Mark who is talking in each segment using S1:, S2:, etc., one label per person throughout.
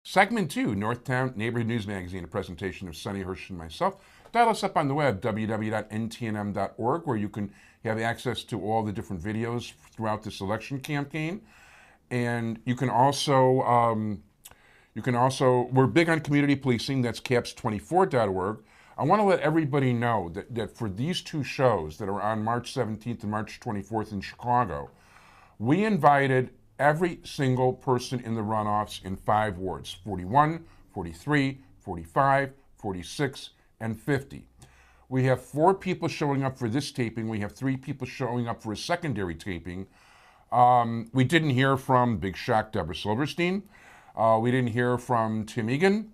S1: Segment 2, Northtown Neighborhood News Magazine, a presentation of Sonny Hirsch and myself. Dial us up on the web, www.ntnm.org, where you can have access to all the different videos throughout this election campaign. And you can also, we're big on community policing, that's caps24.org. I want to let everybody know that for these two shows that are on March 17th and March 24th in Chicago, we invited every single person in the runoffs in 5 wards, 41, 43, 45, 46, and 50. We have 4 people showing up for this taping. We have 3 people showing up for a secondary taping. We didn't hear from Big Shot Deborah Silverstein. We didn't hear from Tim Egan.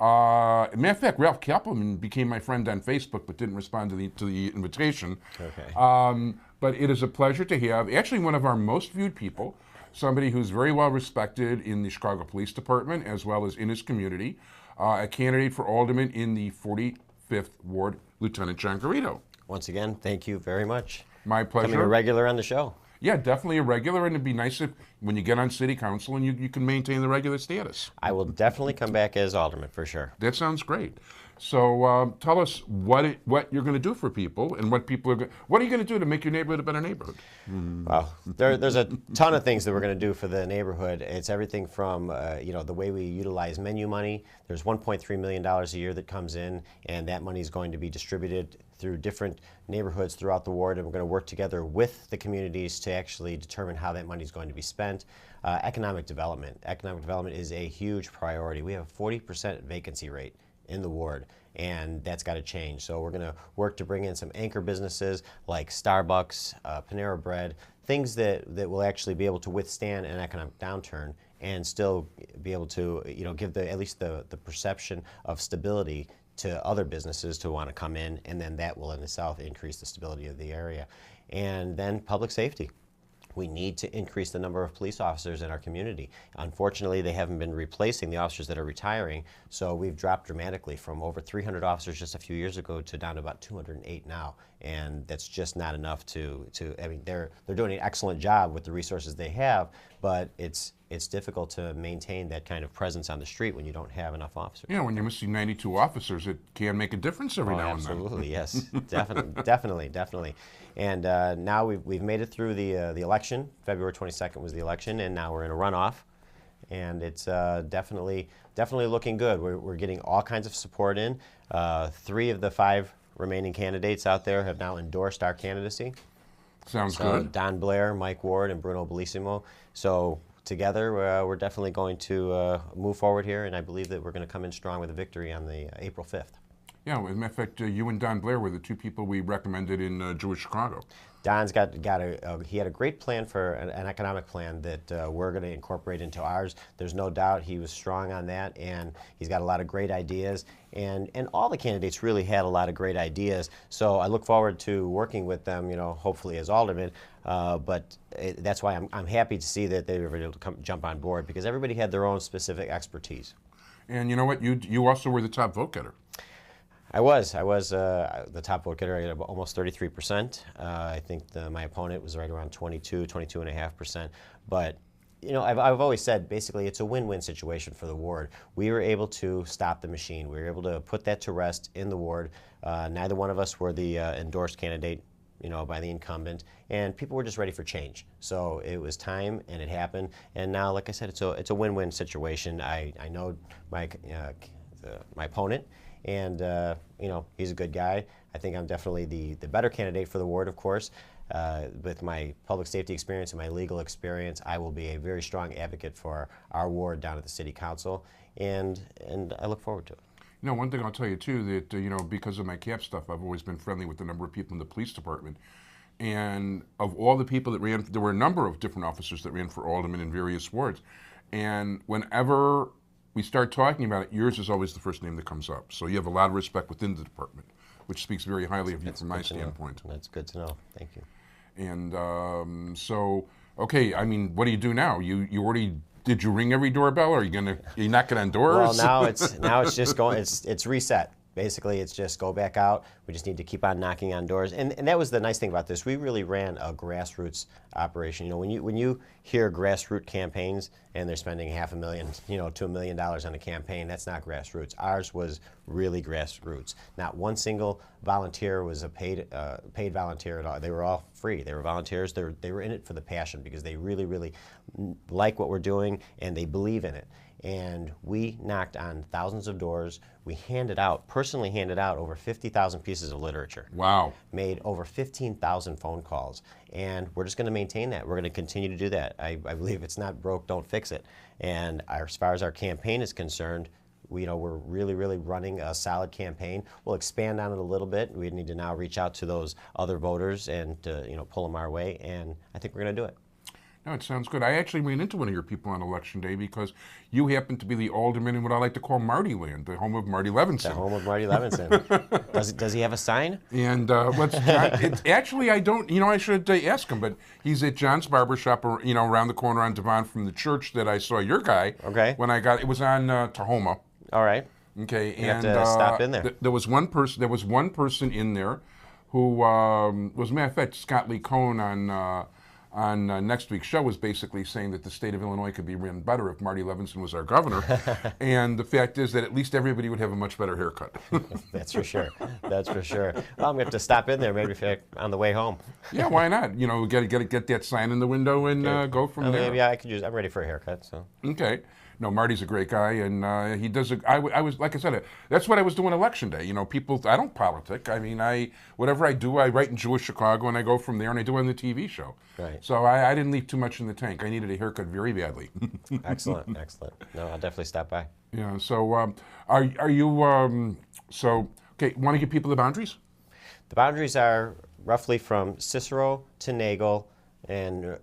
S1: Matter of fact, Ralph Kappelman became my friend on Facebook but didn't respond to the invitation.
S2: Okay.
S1: But it is a pleasure to have actually one of our most viewed people, somebody who's very well respected in the Chicago Police Department as well as in his community, a candidate for alderman in the 45th Ward, Lieutenant John Garrido.
S2: Once again, thank you very much.
S1: My pleasure.
S2: Becoming a regular on the show.
S1: Yeah, definitely a regular, and it'd be nice if when you get on city council and you can maintain the regular status.
S2: I will definitely come back as alderman for sure.
S1: That sounds great. So tell us what you're going to do for people and what are you going to do to make your neighborhood a better neighborhood?
S2: Well, there's a ton of things that we're going to do for the neighborhood. It's everything from the way we utilize menu money. There's $1.3 million a year that comes in, and that money is going to be distributed through different neighborhoods throughout the ward, and we're going to work together with the communities to actually determine how that money is going to be spent. Economic development. Economic development is a huge priority. We have a 40% vacancy rate in the ward, and that's got to change. So we're going to work to bring in some anchor businesses like Starbucks, Panera Bread, things that will actually be able to withstand an economic downturn and still be able to give at least the perception of stability to other businesses to want to come in, and then that will in itself increase the stability of the area. And then public safety. We need to increase the number of police officers in our community. Unfortunately, they haven't been replacing the officers that are retiring, so we've dropped dramatically from over 300 officers just a few years ago to down to about 208 now, and that's just not enough I mean, they're doing an excellent job with the resources they have, but it's difficult to maintain that kind of presence on the street when you don't have enough officers.
S1: Yeah, when you're missing 92 officers, it can make a difference every now and then.
S2: Absolutely, yes, definitely. And now we've made it through the election. February 22nd was the election, and now we're in a runoff, and it's definitely looking good. We're getting all kinds of support in. 3 of the 5 remaining candidates out there have now endorsed our candidacy.
S1: Sounds good.
S2: Don Blair, Mike Ward, and Bruno Bellissimo. So together, we're definitely going to move forward here, and I believe that we're going to come in strong with a victory on the April 5th.
S1: Yeah, as a matter of fact, you and Don Blair were the 2 people we recommended in Jewish Chicago.
S2: Don's he had a great plan for an economic plan that we're going to incorporate into ours. There's no doubt he was strong on that, and he's got a lot of great ideas. And all the candidates really had a lot of great ideas. So I look forward to working with them, hopefully as aldermen. But that's why I'm happy to see that they were able to jump on board, because everybody had their own specific expertise.
S1: And you know what? You also were the top vote getter.
S2: I was the top vote getter. I got almost 33%. I think my opponent was right around 22.5%. But I've always said basically it's a win-win situation for the ward. We were able to stop the machine. We were able to put that to rest in the ward. Neither one of us were the endorsed candidate, by the incumbent, and people were just ready for change. So it was time, and it happened. And now, like I said, it's a win-win situation. I know my opponent. And he's a good guy. I think I'm definitely the better candidate for the ward, of course. With my public safety experience and my legal experience, I will be a very strong advocate for our ward down at the city council, and I look forward to it.
S1: One thing I'll tell you too, that because of my CAP stuff, I've always been friendly with a number of people in the police department. And of all the people that ran, there were a number of different officers that ran for aldermen in various wards. And whenever we start talking about it, yours is always the first name that comes up. So you have a lot of respect within the department, which speaks very highly of you from my standpoint.
S2: That's good to know. Thank you.
S1: And okay, I mean, what do you do now? You already, did you ring every doorbell, or are you not going to on doors?
S2: Well, now it's just going, it's reset. Basically, it's just go back out. We just need to keep on knocking on doors. And that was the nice thing about this. We really ran a grassroots operation. You know, when you hear grassroots campaigns and they're spending $500,000, you know, to $1 million on a campaign, that's not grassroots. Ours was really grassroots. Not one single volunteer was a paid volunteer at all. They were all free. They were volunteers. They were in it for the passion because they really, really like what we're doing and they believe in it. And we knocked on thousands of doors. We personally handed out over 50,000 pieces of literature.
S1: Wow.
S2: Made over 15,000 phone calls. And we're just going to maintain that. We're going to continue to do that. I believe it's not broke, don't fix it. And as far as our campaign is concerned, we're really, really running a solid campaign. We'll expand on it a little bit. We need to now reach out to those other voters and pull them our way. And I think we're going to do it.
S1: No, it sounds good. I actually ran into one of your people on Election Day because you happen to be the alderman in what I like to call Marty Land, the home of Marty Levinson.
S2: The home of Marty Levinson. Does he have a sign?
S1: And actually, I don't, I should ask him, but he's at John's Barbershop, around the corner on Devon from the church that I saw your guy.
S2: Okay.
S1: When it was on Tahoma.
S2: All right.
S1: Okay.
S2: You have to stop in there.
S1: There was one person in there who was, as a matter of fact, Scott Lee Cohn on next week's show was basically saying that the state of Illinois could be run better if Marty Levinson was our governor. And the fact is that at least everybody would have a much better haircut.
S2: That's for sure. That's for sure. Well, I'm going to have to stop in there maybe on the way home.
S1: Yeah, why not? Get that sign in the window and go from there.
S2: Maybe I'm ready for a haircut. So.
S1: Okay. No, Marty's a great guy, and he does. I was like I said, that's what I was doing Election Day. People. I don't politic. I mean, whatever I do, I write in Jewish Chicago, and I go from there, and I do it on the TV show.
S2: Right.
S1: So I didn't leave too much in the tank. I needed a haircut very badly.
S2: Excellent. No, I'll definitely stop by.
S1: Yeah. So are you? So okay, want to give people the boundaries?
S2: The boundaries are roughly from Cicero to Nagel and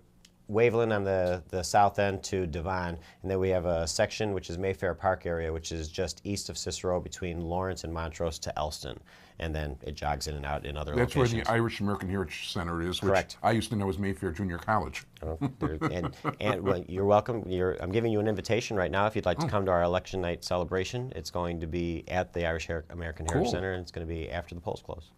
S2: Waveland on the south end to Devon, and then we have a section which is Mayfair Park area, which is just east of Cicero between Lawrence and Montrose to Elston, and then it jogs in and out in other locations.
S1: That's where the Irish American Heritage Center is, which
S2: Correct.
S1: I used to know as Mayfair Junior College.
S2: And well, you're welcome. I'm giving you an invitation right now if you'd like to come to our election night celebration. It's going to be at the Irish American Heritage Center, and it's going to be after the polls close.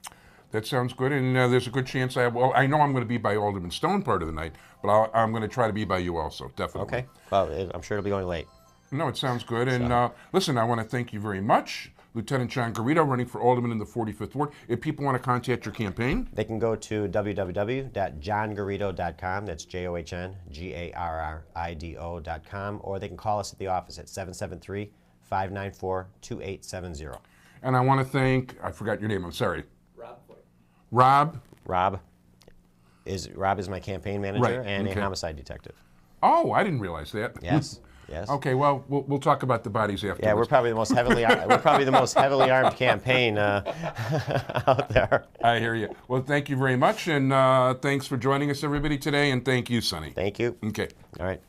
S1: That sounds good, and there's a good chance I know I'm going to be by Alderman Stone part of the night, but I'm going to try to be by you also, definitely.
S2: Okay. Well, I'm sure it'll be going late.
S1: No, it sounds good, and listen, I want to thank you very much. Lieutenant John Garrido, running for Alderman in the 45th Ward. If people want to contact your campaign,
S2: they can go to www.johngarrido.com. That's JOHNGARRIDO.com, or they can call us at the office at 773-594-2870.
S1: And I want to thank, I forgot your name, I'm sorry. Rob is my campaign manager and a homicide detective.
S2: Oh,
S1: I didn't realize that.
S2: Yes. Yes.
S1: Okay. Well, we'll talk about the bodies afterwards.
S2: Yeah, we're probably the most heavily armed campaign out there.
S1: I hear you. Well, thank you very much, and thanks for joining us, everybody, today, and thank you, Sonny.
S2: Thank you.
S1: Okay.
S2: All right.